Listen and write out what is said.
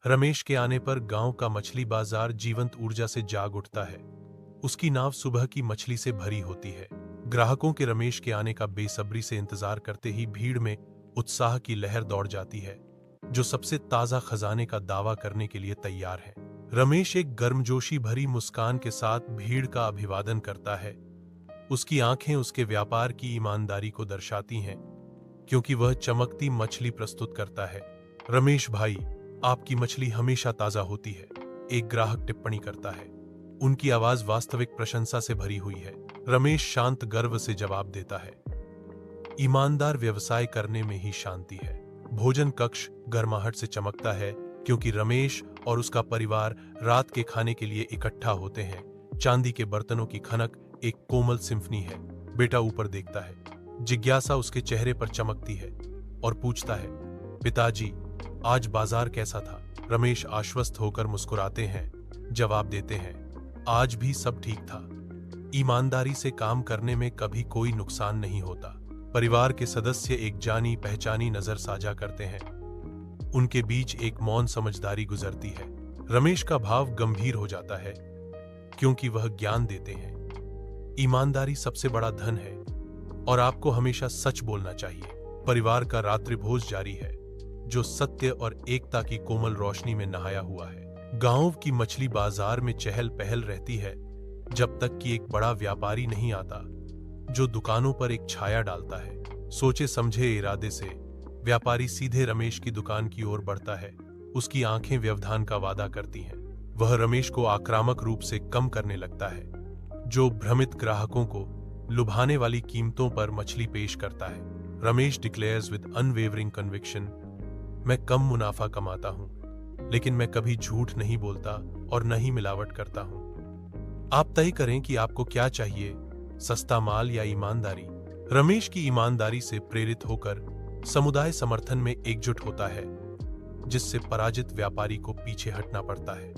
रमेश के आने पर गांव का मछली बाजार जीवंत ऊर्जा से जाग उठता है। उसकी नाव सुबह की मछली से भरी होती है। ग्राहकों के रमेश के आने का बेसब्री से इंतजार करते ही भीड़ में उत्साह की लहर दौड़ जाती है, जो सबसे ताजा खजाने का दावा करने के लिए तैयार है। रमेश एक गर्मजोशी भरी मुस्कान के साथ भीड़ का अभिवादन करता है। उसकी आंखें उसके व्यापार की ईमानदारी को दर्शाती हैं, क्योंकि वह चमकती मछली प्रस्तुत करता है। रमेश भाई, आपकी मछली हमेशा ताजा होती है, एक ग्राहक टिप्पणी करता है। उनकी आवाज वास्तविक प्रशंसा से भरी हुई है। रमेश शांत गर्व से जवाब देता है, ईमानदार व्यवसाय करने में ही शांति है। भोजन कक्ष गर्माहट से चमकता है, क्योंकि रमेश और उसका परिवार रात के खाने के लिए इकट्ठा होते हैं। चांदी के बर्तनों की खनक एक कोमल सिम्फनी है। बेटा ऊपर देखता है, जिज्ञासा उसके चेहरे पर चमकती है और पूछता है, पिताजी, आज बाजार कैसा था? रमेश आश्वस्त होकर मुस्कुराते हैं, जवाब देते हैं, आज भी सब ठीक था। ईमानदारी से काम करने में कभी कोई नुकसान नहीं होता। परिवार के सदस्य एक जानी पहचानी नजर साझा करते हैं। उनके बीच एक मौन समझदारी गुजरती है। रमेश का भाव गंभीर हो जाता है, क्योंकि वह ज्ञान देते हैं, ईमानदारी सबसे बड़ा धन है और आपको हमेशा सच बोलना चाहिए। परिवार का रात्रिभोज जारी है, जो सत्य और एकता की कोमल रोशनी में नहाया हुआ है। गांव की मछली बाजार में चहल पहल रहती है, जब तक कि एक बड़ा व्यापारी नहीं आता, जो दुकानों पर एक छाया डालता है। सोचे समझे इरादे से व्यापारी सीधे रमेश की दुकान की ओर बढ़ता है। उसकी आंखें व्यवधान का वादा करती हैं। वह रमेश को आक्रामक रूप से कम करने लगता है, जो भ्रमित ग्राहकों को लुभाने वाली कीमतों पर मछली पेश करता है। Ramesh declares with unwavering conviction, मैं कम मुनाफा कमाता हूं, लेकिन मैं कभी झूठ नहीं बोलता और न ही मिलावट करता हूं। आप तय करें कि आपको क्या चाहिए, सस्ता माल या ईमानदारी। रमेश की ईमानदारी से प्रेरित होकर समुदाय समर्थन में एकजुट होता है, जिससे पराजित व्यापारी को पीछे हटना पड़ता है।